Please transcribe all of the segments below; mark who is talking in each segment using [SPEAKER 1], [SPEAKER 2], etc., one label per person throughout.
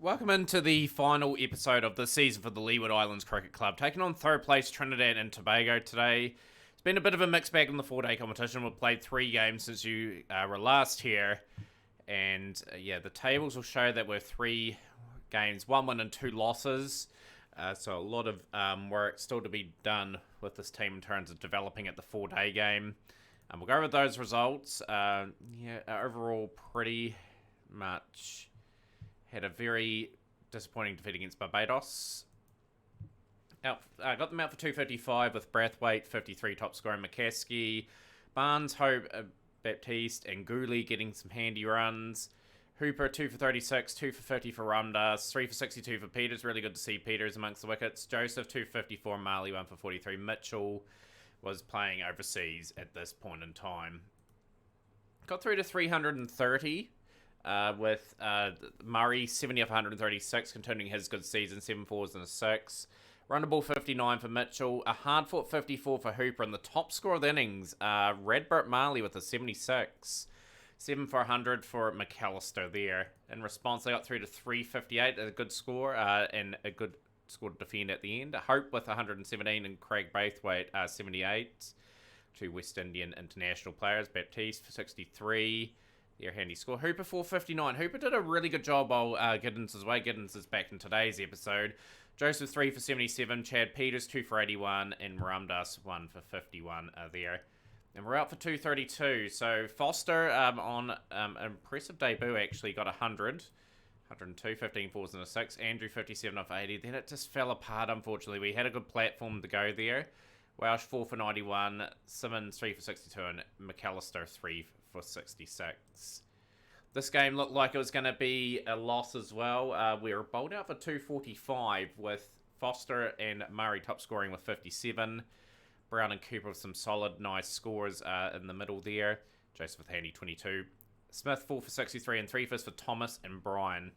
[SPEAKER 1] Welcome into the final episode of the season for the Leeward Islands Cricket Club, taking on third place Trinidad and Tobago today. It's been a bit of a mixed bag in the 4-day competition. We've played 3 games since you were last here, and the tables will show that we're 3 games, 1 win and 2 losses. So a lot of work still to be done with this team in terms of developing at the 4-day game. We'll go over those results. Overall pretty much had a very disappointing defeat against Barbados. Got them out for 255 with Brathwaite, 53 top scorer, McCaskey, Barnes, Hope, Baptiste, and Gooley getting some handy runs. Hooper, 2 for 36, 2 for 50 for Ramdas, 3 for 62 for Peters. Really good to see Peters amongst the wickets. Joseph, 2 for 54, Marley, 1 for 43. Mitchell was playing overseas at this point in time. Got through to 330. With Murray 70 off 136, continuing his good season, 7 fours and a 6. Run the ball 59 for Mitchell, a hard fought 54 for Hooper, and the top scorer of the innings, Redbert Marley with a 76. 7 for 100 for McAllister there. In response, they got through to 358, a good score, and a good score to defend at the end. Hope with 117 and Craig Braithwaite 78. 2 West Indian international players, Baptiste for 63. Their handy score. Hooper 459. Hooper did a really good job while Giddens was away. Giddens is back in today's episode. Joseph 3 for 77. Chad Peters 2 for 81. And Ramdas 1 for 51 there. And we're out for 232. So Foster on an impressive debut actually got 100. 102, 15 fours and a 6. Andrew 57 off 80. Then it just fell apart unfortunately. We had a good platform to go there. Welsh 4 for 91. Simmons 3 for 62. And McAllister 3 for 66. This game looked like it was going to be a loss as well. We were bowled out for 245 with Foster and Murray top scoring with 57. Brown and Cooper with some solid, nice scores in the middle there. Joseph with handy 22. Smith 4 for 63 and 3 for Thomas and Bryan.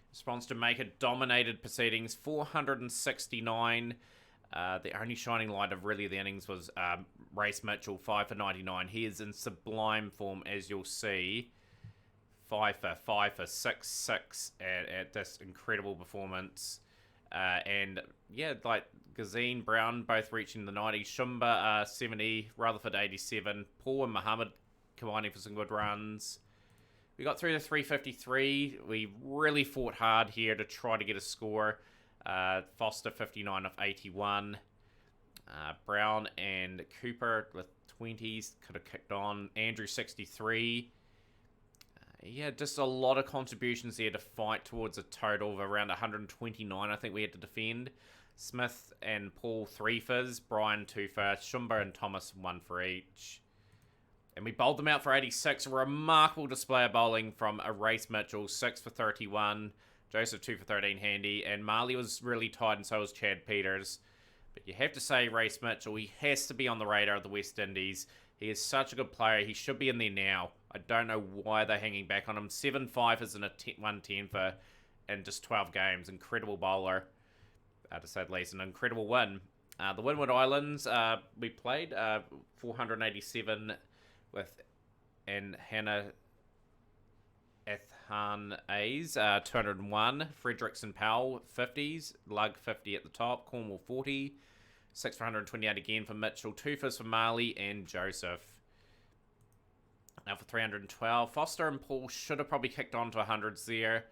[SPEAKER 1] Response to Maker dominated proceedings, 469. The only shining light of really the innings was Race Mitchell, 5 for 99. He is in sublime form, as you'll see. 5 for 6 at this incredible performance. Gazine, Brown both reaching the 90s. Shumba 70, Rutherford 87. Paul and Muhammad combining for some good runs. We got through to 353. We really fought hard here to try to get a score. Foster 59 off 81. Brown and Cooper with 20s could have kicked on. Andrew 63. Just a lot of contributions there to fight towards a total of around 129 I think we had to defend. Smith and Paul 3 fors. Bryan 2 for. Shumba and Thomas 1 for each. And we bowled them out for 86. A remarkable display of bowling from a Race Mitchell, 6 for 31. Joseph 2 for 13 handy, and Marley was really tight, and so was Chad Peters. But you have to say, Race Mitchell, he has to be on the radar of the West Indies. He is such a good player. He should be in there now. I don't know why they're hanging back on him. 7 fifers and a 110 for in just 12 games. Incredible bowler, to say the least. An incredible win. The Leeward Islands, we played 487 with and Hannah Athan A's 201, Fredrickson Powell 50s, Lug 50 at the top, Cornwall 40, 6 for 128 again for Mitchell, 2 fors for Marley and Joseph. Now for 312, Foster and Paul should have probably kicked on to 100s there.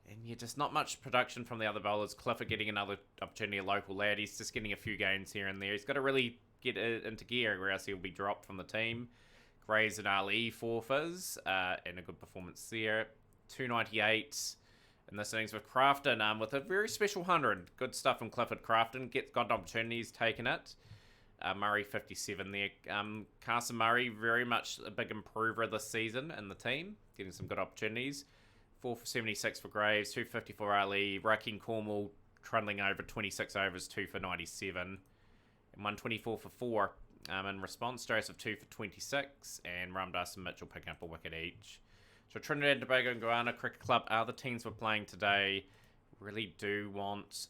[SPEAKER 1] And just not much production from the other bowlers. Clifford getting another opportunity, a local lad. He's just getting a few games here and there. He's got to really get it into gear or else he'll be dropped from the team. Grays and Ali 4 fors, and a good performance there. 298 in this innings with Crafton with a very special 100. Good stuff from Clifford Crafton. Got opportunities, taken it. Murray 57 there. Carson Murray very much a big improver this season in the team. Getting some good opportunities. 4 for 76 for Graves. 250 for Ali. Raheem Cornwall trundling over 26 overs. 2 for 97. And 124 for 4. In response, Joseph 2 for 26, and Ramdas and Mitchell picking up a wicket each. So Trinidad and Tobago and Guyana Cricket Club are the teams we're playing today. Really do want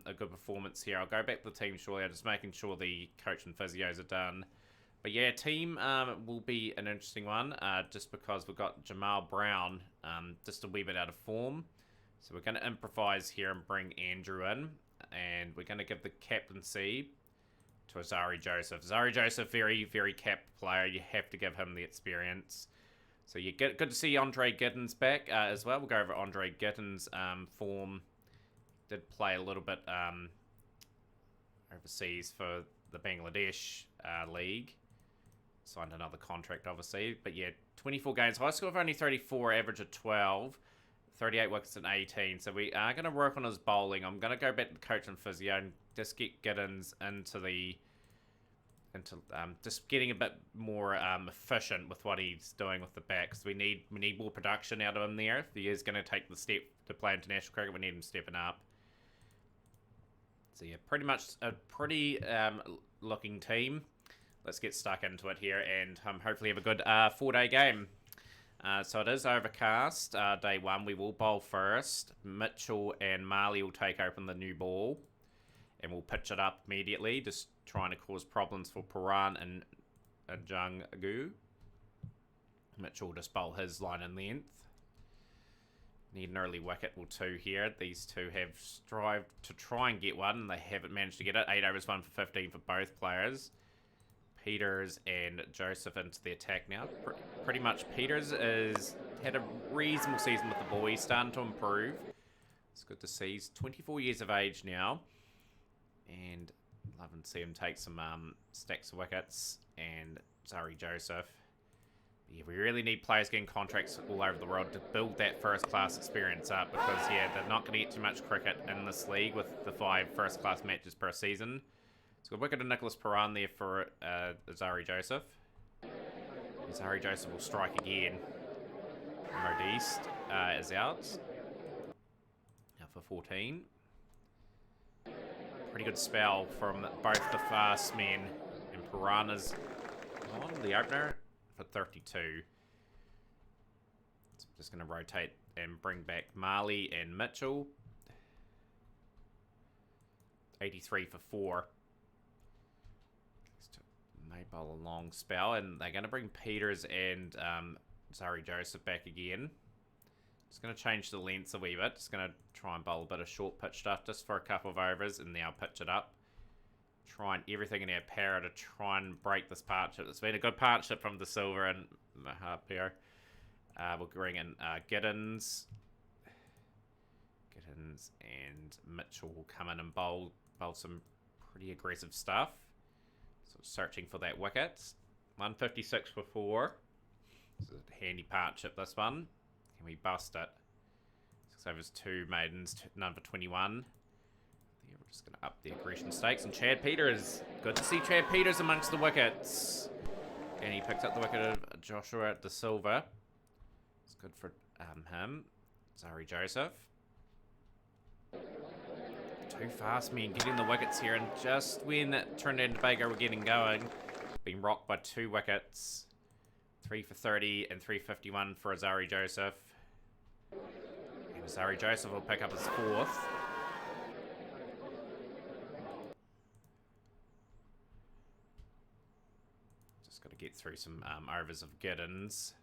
[SPEAKER 1] a good performance here. I'll go back to the team shortly. I'm just making sure the coach and physios are done. But yeah, team will be an interesting one just because we've got Jamal Brown just a wee bit out of form. So we're going to improvise here and bring Andrew in. And we're going to give the captaincy to Azari Joseph. Azari Joseph, very, very capped player. You have to give him the experience. So you get good to see Andre Gittins back as well. We'll go over Andre Gittins' form. Did play a little bit overseas for the Bangladesh league. Signed another contract, obviously. But yeah, 24 games. High score of only 34, average of 12. 38 wickets and 18. So we are going to work on his bowling. I'm going to go back to the coach and physio and just get Gittins just getting a bit more efficient with what he's doing with the backs. We need more production out of him there. If he is going to take the step to play international cricket, we need him stepping up. So yeah, pretty much a pretty looking team. Let's get stuck into it here and hopefully have a good 4-day game. So it is overcast. Day 1, we will bowl first. Mitchell and Marley will take open the new ball. And we'll pitch it up immediately. Just trying to cause problems for Paran and Jungu. Mitchell will just bowl his line and length. Need an early wicket or 2 here. These two have strived to try and get one. They haven't managed to get it. 8 overs, 1 for 15 for both players. Peters and Joseph into the attack now. Pretty much Peters had a reasonable season with the ball. He's starting to improve. It's good to see. He's 24 years of age now. And loving to see him take some stacks of wickets. And Zari Joseph. But yeah, we really need players getting contracts all over the world to build that first-class experience up. Because, yeah, they're not going to get too much cricket in this league with the 5 first-class matches per season. So we'll wicket to Nicholas Paran there for Zari Joseph. Zari Joseph will strike again. Modeste is out. Now for 14. Pretty good spell from both the fast men. And Paran is on the opener for 32. So I'm just going to rotate and bring back Marley and Mitchell. 83 for 4. May bowl a long spell, and they're going to bring Peters and Zari Joseph back again. Just going to change the lengths a wee bit. Just going to try and bowl a bit of short pitch stuff just for a couple of overs, and now pitch it up. Trying everything in our power to try and break this partnership. It's been a good partnership from De Silva and Mahathir. We'll bring in Gittins. Gittins and Mitchell will come in and bowl some pretty aggressive stuff. So searching for that wicket. 156 for 4. This is a handy partnership, this one. Can we bust it? 6 overs, 2 maidens, none for 21. Yeah, we're just going to up the aggression stakes. And Chad Peters. Good to see Chad Peters amongst the wickets. And he picks up the wicket of Joshua De Silva. It's good for him. Zari Joseph. 2 fast men getting the wickets here, and just when Trinidad and Tobago were getting going, being rocked by 2 wickets. 3 for 30 and 351 for Azari Joseph. And Azari Joseph will pick up his 4th. Just got to get through some overs of Giddens.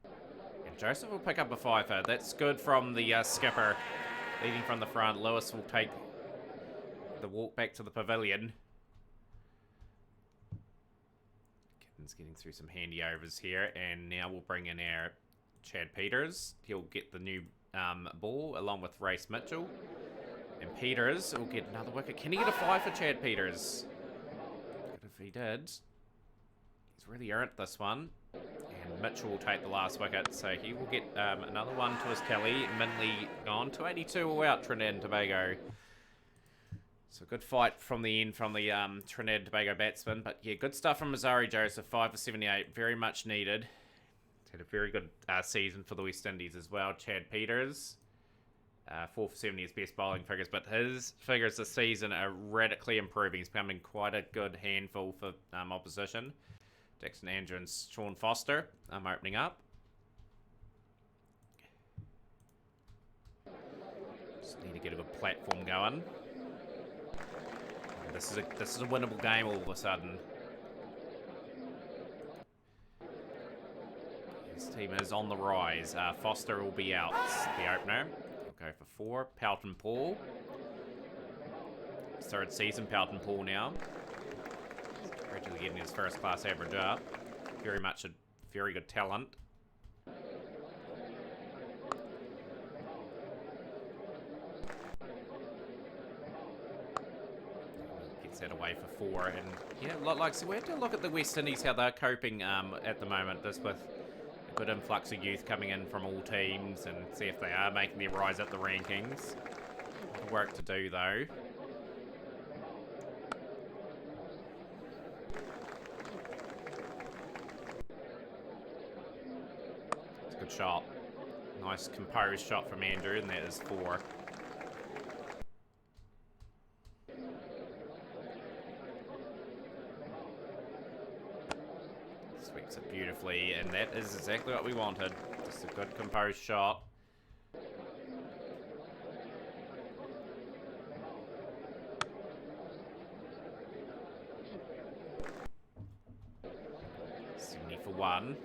[SPEAKER 1] And Joseph will pick up a 5-er. That's good from the skipper. Leading from the front, Lewis will take the walk back to the pavilion. Gittins getting through some handy overs here, and now we'll bring in our Chad Peters. He'll get the new ball along with Race Mitchell. And Peters will get another wicket. Can he get a 5 for Chad Peters? Good if he did. He's really earned this one. And Mitchell will take the last wicket, so he will get another one to his tally. Minley gone. 282 all out, Trinidad and Tobago. So good fight from the end from the Trinidad and Tobago batsman. But yeah, good stuff from Azari Joseph. 5 for 78. Very much needed. He's had a very good season for the West Indies as well. Chad Peters. 4 for 70 is best bowling figures. But his figures this season are radically improving. He's becoming quite a good handful for opposition. Dixon Andrew and Sean Foster opening up. Just need to get a good platform going. This is a winnable game all of a sudden. He's team is on the rise. Foster will be out, the opener. He'll go for 4. Pelton Paul. Third season, Pelton Paul now. Gradually getting his first class average up. Very much a very good talent. Gets that away for 4. And yeah, like so we have to look at the West Indies, how they're coping at the moment. This with a good influx of youth coming in from all teams, and see if they are making their rise up the rankings. Work to do though. Good shot. Nice composed shot from Andrew, and that is 4. Sweeps it beautifully, and that is exactly what we wanted. Just a good composed shot. Sydney for 1.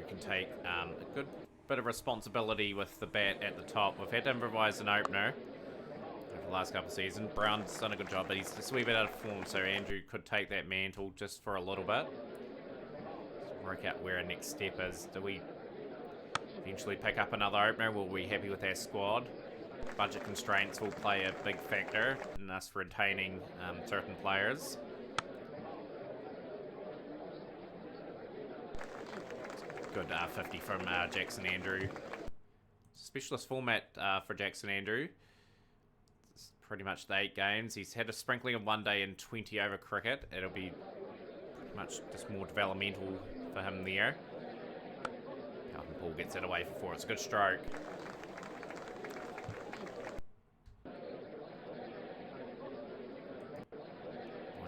[SPEAKER 1] Can take a good bit of responsibility with the bat at the top. We've had to improvise an opener over the last couple of seasons. Brown's done a good job, but he's just a wee bit out of form, so Andrew could take that mantle just for a little bit. Just work out where our next step is. Do we eventually pick up another opener? Will we be happy with our squad? Budget constraints will play a big factor in us retaining certain players. Good 50 from Jackson Andrew. Specialist format for Jackson Andrew. It's pretty much the 8 games. He's had a sprinkling of 1 day and 20 over cricket. It'll be pretty much just more developmental for him there. Pelton Paul gets it away for 4. It's a good stroke.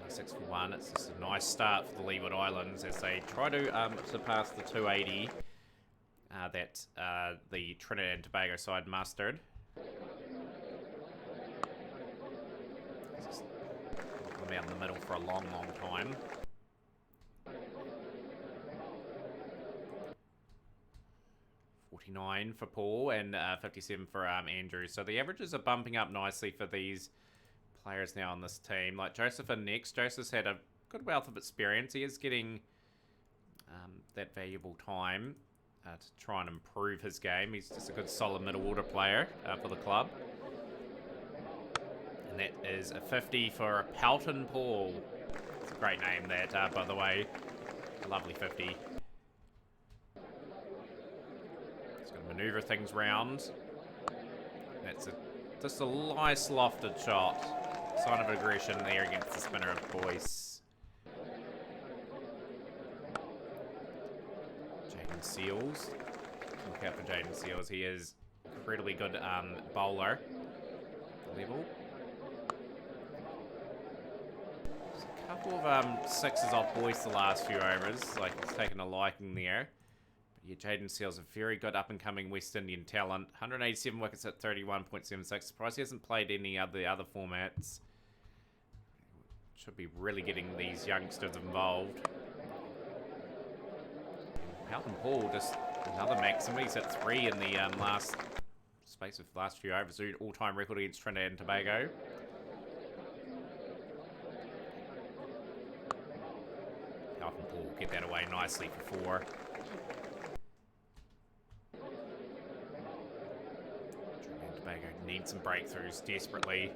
[SPEAKER 1] 6 for 1. It's just a nice start for the Leeward Islands as they try to surpass the 280 that the Trinidad and Tobago side mustered. Just them out in the middle for a long, long time. $49 for Paul and 57 for Andrew. So the averages are bumping up nicely for these players now on this team. Like Joseph in next. Joseph's had a good wealth of experience. He is getting that valuable time to try and improve his game. He's just a good solid middle order player for the club. And that is a 50 for Pelton Paul. It's a great name that, by the way. A lovely 50. Just going to maneuver things round. That's just a nice lofted shot. Sign of aggression there against the spinner of Boyce. Jaden Seals. Look out for Jaden Seals. He is incredibly good bowler. Level. There's a couple of 6s off Boyce the last few overs. Like, he's taken a liking there. But yeah, Jaden Seals, a very good up-and-coming West Indian talent. 187 wickets at 31.76. Surprised he hasn't played any of the other formats. Should be really getting these youngsters involved. Pelton Paul, just another maximum. He's at 3 in the last few overs. All-time record against Trinidad and Tobago. Pelton Paul get that away nicely for 4. Trinidad and Tobago need some breakthroughs desperately.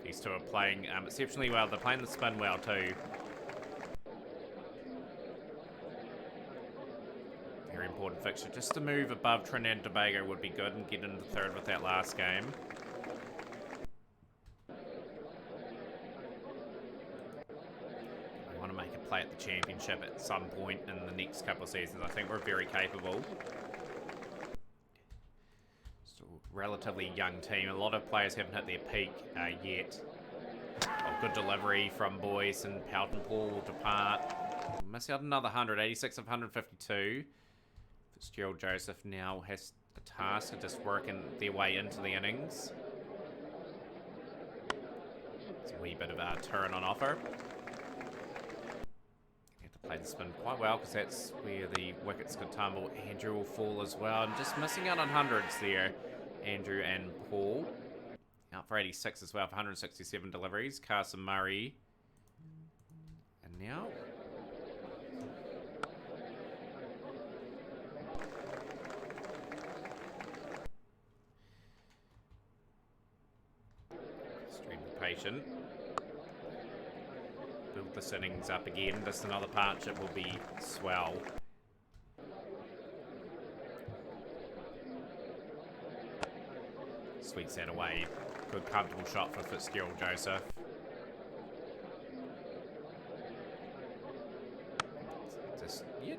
[SPEAKER 1] These two are playing exceptionally well. They're playing the spin well too. Very important fixture. Just to move above Trinidad and Tobago would be good and get into third with that last game. We want to make a play at the championship at some point in the next couple of seasons. I think we're very capable. Relatively young team. A lot of players haven't hit their peak yet. Good delivery from Boyce and Pelton Paul depart. Miss out another 100. 86 of 152. Fitzgerald Joseph now has a task of just working their way into the innings. It's a wee bit of a turn on offer. At the Played the spin quite well because that's where the wickets could tumble. Andrew will fall as well. And just missing out on hundreds there, Andrew and Paul. Out for 86 as well for 167 deliveries. Carson Murray. And now... extremely patient. Build this innings up again. Just another partnership will be swell. Sweeps that away. Good comfortable shot for Fitzgerald Joseph.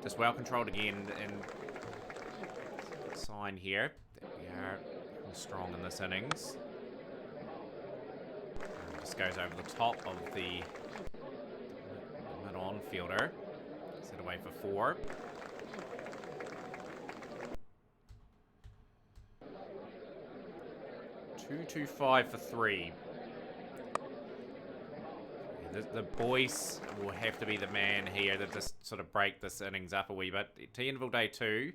[SPEAKER 1] Just well controlled again, and sign here that we are strong in this innings. And just goes over the top of the mid-on fielder. Set away for 4. Two, 5 for 3. The boys will have to be the man here to just sort of break this innings up a wee bit. T-interval day 2.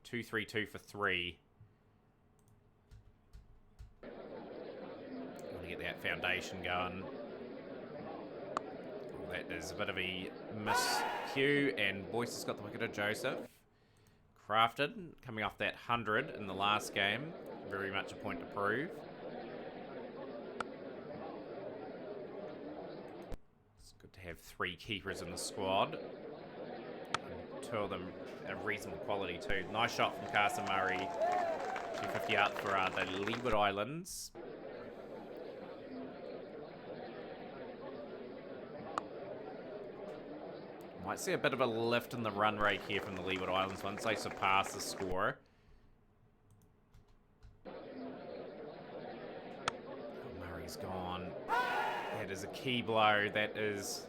[SPEAKER 1] 2, 3, 2 for 3. Want to get that foundation going. That is a bit of a miscue, and Boyce has got the wicket of Joseph. Crafted, coming off that 100 in the last game. Very much a point to prove. It's good to have 3 keepers in the squad. And 2 of them of reasonable quality too. Nice shot from Carson Murray. 250 out for the Leeward Islands. Might see a bit of a lift in the run rate here from the Leeward Islands once they surpass the score. Murray's gone. That is a key blow. That is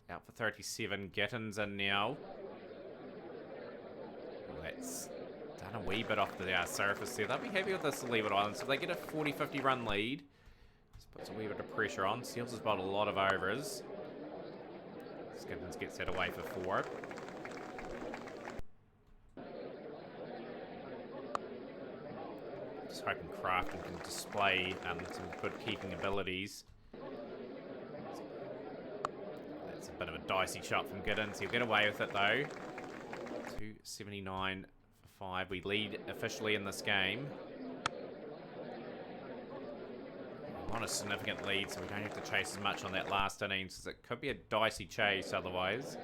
[SPEAKER 1] out for 37. Gittins in now. That's done a wee bit off the surface there. They'll be happy with this Leeward Islands. If they get a 40-50 run lead, this puts a wee bit of pressure on. Seals has bowled a lot of overs. Gittins gets that away for 4. Just hoping Crafton can display some good keeping abilities. That's a bit of a dicey shot from Gittins. He'll get away with it though. 279 for 5. We lead officially in this game. On a significant lead, so we don't have to chase as much on that last innings, as it could be a dicey chase otherwise.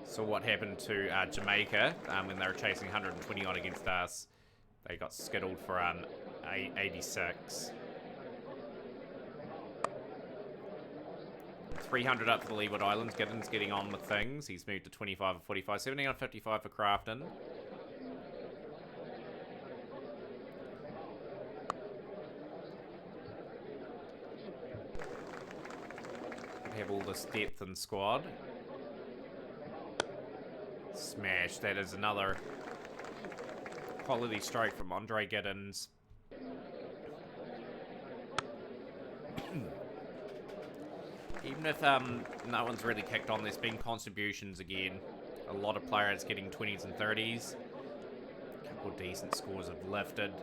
[SPEAKER 1] So what happened to Jamaica when they were chasing 120 odd against us? They got skittled for 86. 300 up for the Leeward Islands. Gittins getting on with things. He's moved to 25 of 45. 70 on 55 for Crafton. Have all this depth in squad. Smash. That is another quality stroke from Andre Gittins. Even if no one's really kicked on, there's been contributions again. A lot of players getting 20s and 30s. A couple of decent scores have lifted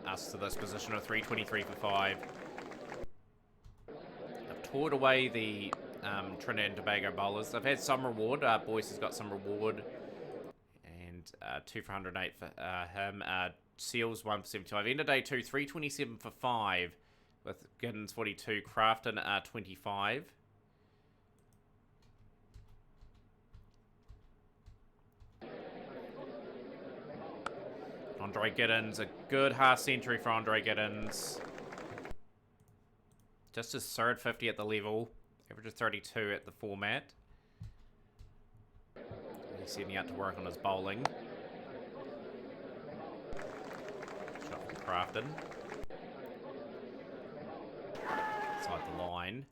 [SPEAKER 1] us to this position of 323 for 5. Toured away the Trinidad and Tobago bowlers. They've had some reward. Boyce has got some reward. And 2 for 108 for him. Seals 1 for 75. End of day 2, 327 for 5. With Gittins 42. Crafton 25. Andre Gittins. A good half century for Andre Gittins. Just his third 50 at the level. Average of 32 at the format. He's setting out to work on his bowling. Shot from Crafton. Inside the line.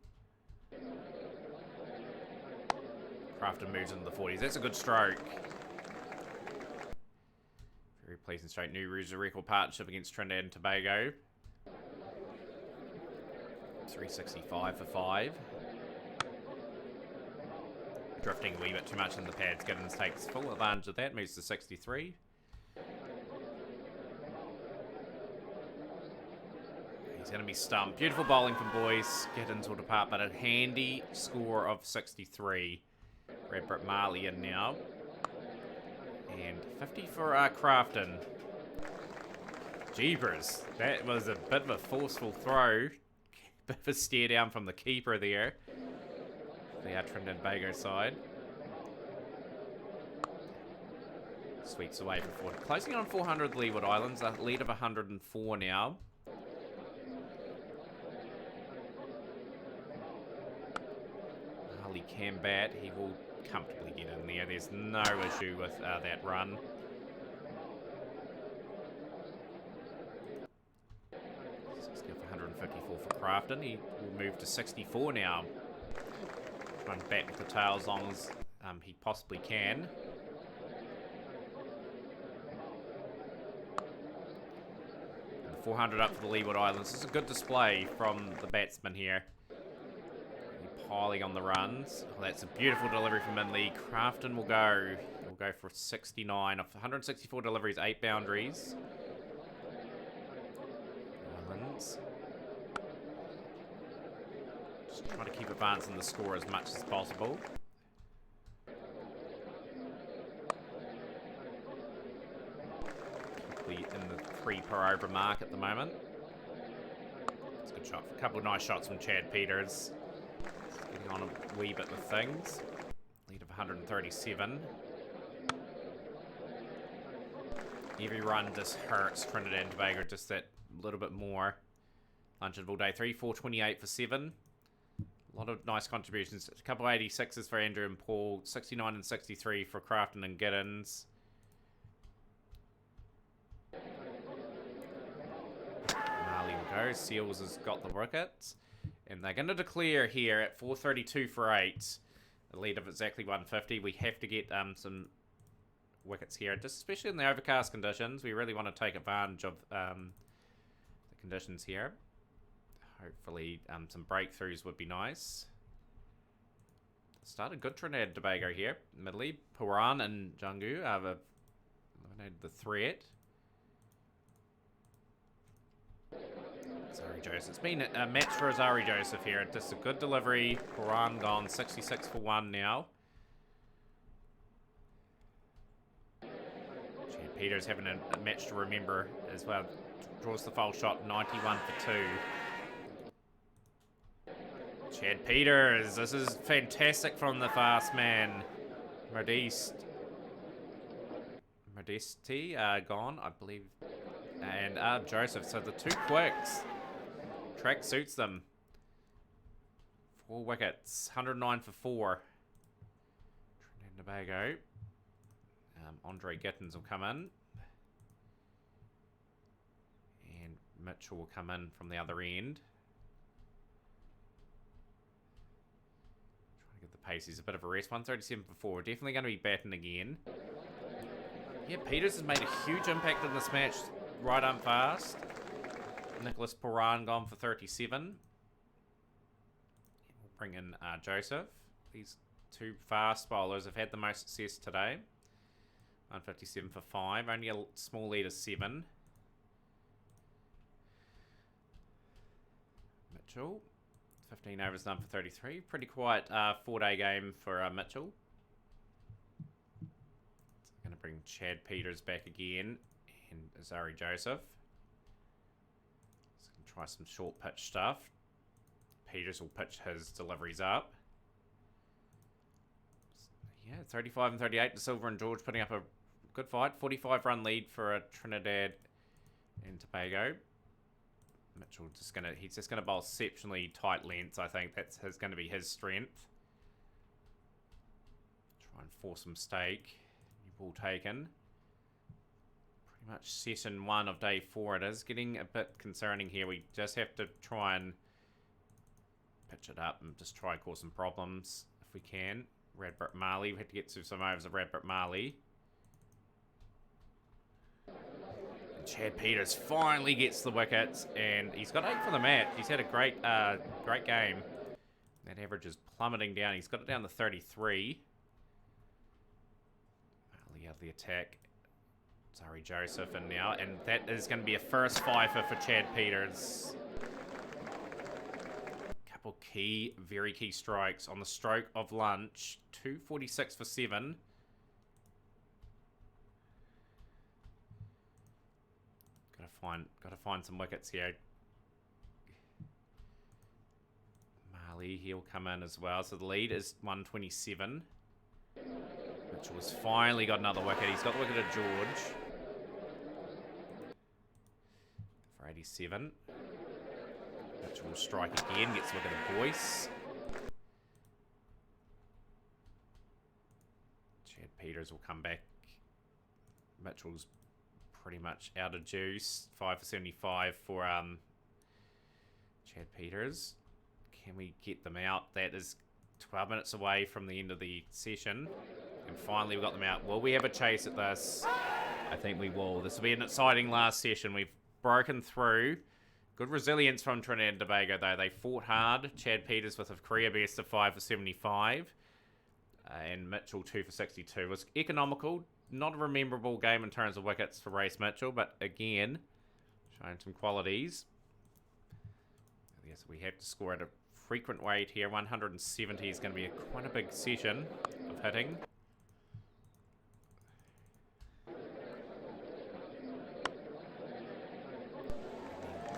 [SPEAKER 1] Crafton moves into the 40s. That's a good stroke. Very pleasing straight. New rules of record partnership against Trinidad and Tobago. 365 for 5. drifting a wee bit too much in the pads. Giddens takes full advantage of that, moves to 63. He's going to be stumped. Beautiful bowling from boys. Giddens will depart, but a handy score of 63. Redbert Marley in now. And 50 for Crafton. Jeepers. That was a bit of a forceful throw. Bit of a stare down from the keeper there. The Trinidad and Tobago side. Sweeps away from 4. Closing on 400 Leeward Islands. A lead of 104 now. Harley can bat. He will comfortably get in there. There's no issue with that run. Let's go for 154 for Crafton. He will move to 64 now. Try and bat with the tail as long as he possibly can. And the 400 up for the Leeward Islands. This is a good display from the batsman here. Piling on the runs. Oh, that's a beautiful delivery from Minley. Crafton will go. He'll go for 69 of 164 deliveries, 8 boundaries. Islands. Just trying to keep advancing the score as much as possible. Quickly in the 3 per over mark at the moment. It's a good shot. A couple of nice shots from Chad Peters. Getting on a wee bit with things. Lead of 137. Every run just hurts Trinidad and Tobago just that little bit more. Lunch of all day. 3, 4, 28 for 7. A lot of nice contributions. A couple of 86s for Andrew and Paul. 69 and 63 for Crafton and Giddens. Marley will go. Seals has got the wickets. And they're going to declare here at 432 for 8. A lead of exactly 150. We have to get some wickets here. Just especially in the overcast conditions. We really want to take advantage of the conditions here. Hopefully some breakthroughs would be nice. Started good Trinidad and Tobago here. Middley, Puran and Jungu have eliminated the threat. Zari Joseph. It's been a match for Zari Joseph here. Just a good delivery. Quran gone 66 for 1 now. Chad Peters having a match to remember as well. Draws the foul shot 91 for 2. Chad Peters. This is fantastic from the fast man. Modeste gone, I believe. And Joseph. So the 2 quicks. Track suits them. 4 wickets. 109 for 4. Trinidad and Tobago. Andre Gittins will come in. And Mitchell will come in from the other end. Trying to get the paces a bit of a rest. 137 for 4. Definitely going to be batting again. Yeah, Peters has made a huge impact in this match. Right arm fast. Nicholas Puran gone for 37. We'll bring in Joseph. These 2 fast bowlers have had the most success today. 157 for 5. Only a small lead of 7. Mitchell. 15 overs done for 33. Pretty quiet 4-day game for Mitchell. Going to bring Chad Peters back again. And Zari Joseph. Try some short pitch stuff. Peters will pitch his deliveries up. Yeah, 35 and 38 to Silver and George putting up a good fight. 45 run lead for a Trinidad and Tobago. Mitchell he's just gonna bowl exceptionally tight lengths. I think that's going to be his strength. Try and force some stake. New ball taken. Pretty much session 1 of day 4 it is. Getting a bit concerning here. We just have to try and pitch it up and just try and cause some problems if we can. Radbert Marley. We have to get to some overs of Radbert Marley. And Chad Peters finally gets the wickets and he's got 8 for the match. He's had a great game. That average is plummeting down. He's got it down to 33. the attack. Sorry, Joseph in now. And that is going to be a first fifer for Chad Peters. Couple key, very key strikes on the stroke of lunch. 246 for 7. Gotta find some wickets here. Marley, he'll come in as well. So the lead is 127. Mitchell has finally got another wicket. He's got the wicket of George. For 87. Mitchell will strike again. Gets the wicket of Boyce. Chad Peters will come back. Mitchell's pretty much out of juice. 5 for 75 for Chad Peters. Can we get them out? That is 12 minutes away from the end of the session. And finally we got them out. Will we have a chase at this? I think we will. This will be an exciting last session. We've broken through. Good resilience from Trinidad and Tobago though. They fought hard. Chad Peters with a career best of 5 for 75. And Mitchell 2 for 62. It was economical. Not a rememberable game in terms of wickets for Race Mitchell, but again, showing some qualities. Yes, we have to score at a frequent rate here. 170 is going to be quite a big session of hitting.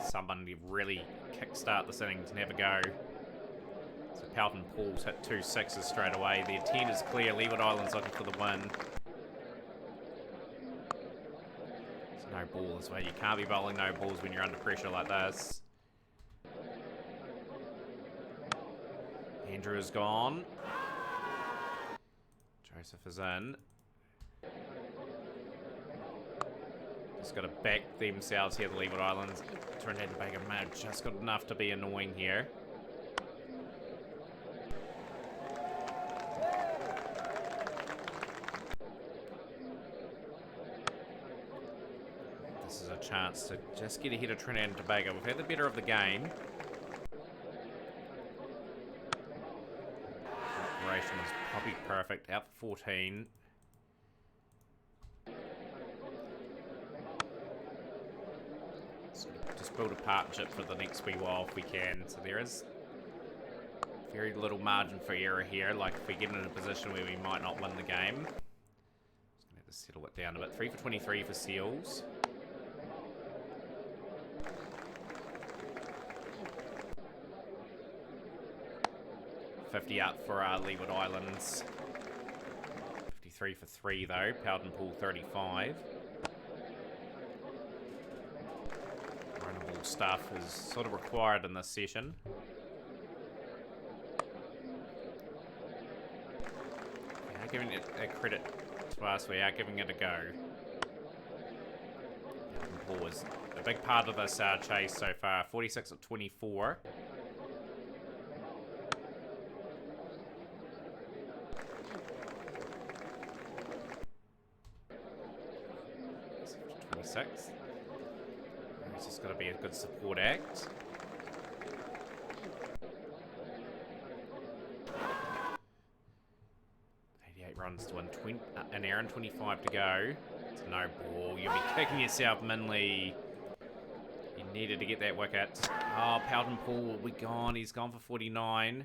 [SPEAKER 1] Someone to really kickstart this innings, never go. So Pelton Paul's hit 2 sixes straight away. The intent is clear. Leeward Islands looking for the win. No ball as well. You can't be bowling no balls when you're under pressure like this. Andrew is gone. Joseph is in. Just got to back themselves here, the Leeward Islands. Trinidad and Tobago may have just got enough to be annoying here. This is a chance to just get ahead of Trinidad and Tobago. We've had the better of the game. Operation was probably perfect. Out for 14. Just build a partnership for the next wee while if we can. So there is very little margin for error here. Like if we get in a position where we might not win the game. Just gonna have to settle it down a bit. 3 for 23 for Seals. $50 up for Leeward Islands. 53 for 3 though. Powden Pool 35. Runnable stuff is sort of required in this session. We are giving it a credit to us. We are giving it a go. Powden Pool is a big part of this chase so far. 46 at 24. 26. It's just got to be a good support act. Runs to win, an hour and 25 to go. It's no ball. You'll be kicking yourself, Minley. You needed to get that wicket. Oh, Powden Pool will be gone. He's gone for 49.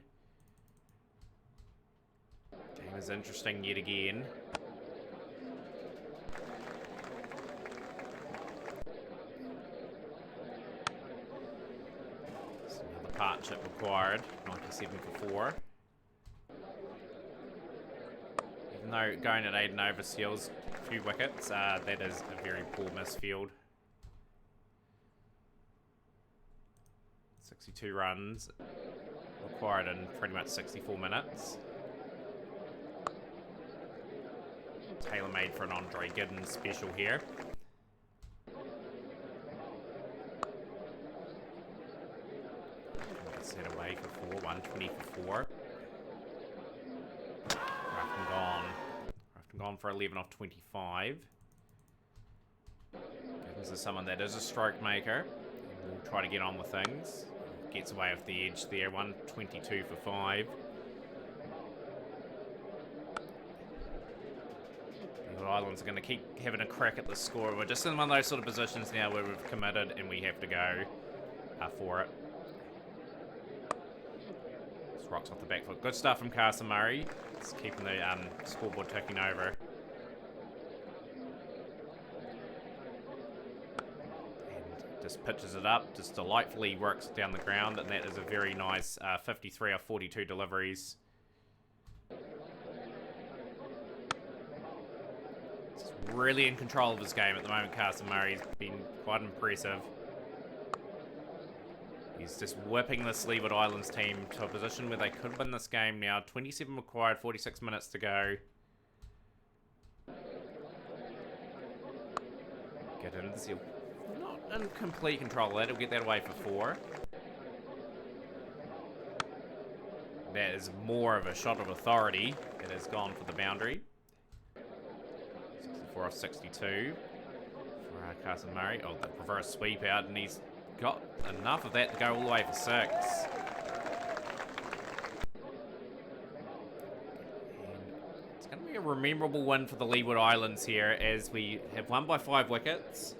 [SPEAKER 1] Game is interesting yet again. It's another partnership required. 97 for 4. No, going at 8 and over Seals a few wickets. That is a very poor misfield. 62 runs required in pretty much 64 minutes. Tailor-made for an Andre Giddens special here. Set away for 4, 120 for 4. Gone for 11 off 25. This is someone that is a stroke maker. We'll try to get on with things. Gets away off the edge there. 122 for 5. The Leeward Islands are going to keep having a crack at the score. We're just in one of those sort of positions now where we've committed and we have to go for it. Just rocks off the back foot. Good stuff from Carson Murray. It's keeping the scoreboard ticking over. And just pitches it up. Just delightfully works down the ground. And that is a very nice 53 of 42 deliveries. Really in control of his game at the moment. Carson Murray's been quite impressive. He's just whipping this Leeward Islands team to a position where they could win this game now. 27 required, 46 minutes to go. Get in. He'll not in complete control of that. He'll get that away for 4. That is more of a shot of authority. It has gone for the boundary. 64 of 62 for Carson Murray. Oh, the reverse sweep out, and he's got enough of that to go all the way for 6. And it's going to be a memorable win for the Leeward Islands here, as we have won by 5 wickets.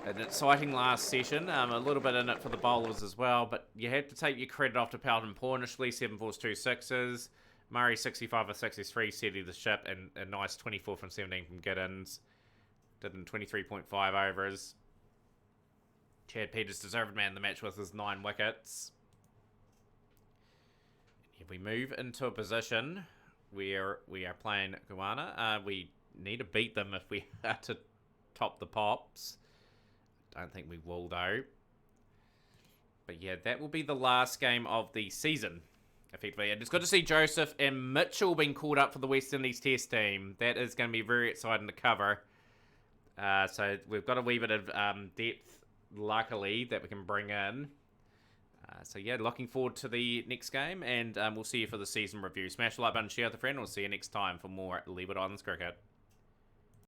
[SPEAKER 1] An exciting last session. A little bit in it for the bowlers as well, but you have to take your credit off to Pelton Poor initially. 7 fours, 2 sixes. Murray 65 of 63, steadied the ship, and a nice 24 from 17 from Giddens. Did in 23.5 overs. Chad Peters deserved man of the match with his 9 wickets. If we move into a position where we are playing Guyana, we need to beat them if we are to top the Pops. Don't think we will, though. But yeah, that will be the last game of the season, effectively. And it's good to see Joseph and Mitchell being called up for the West Indies Test team. That is going to be very exciting to cover. So we've got a wee bit of depth, luckily, that we can bring in. So yeah, looking forward to the next game, and we'll see you for the season review. Smash the like button, share with a friend, and we'll see you next time for more Leeward Islands Cricket.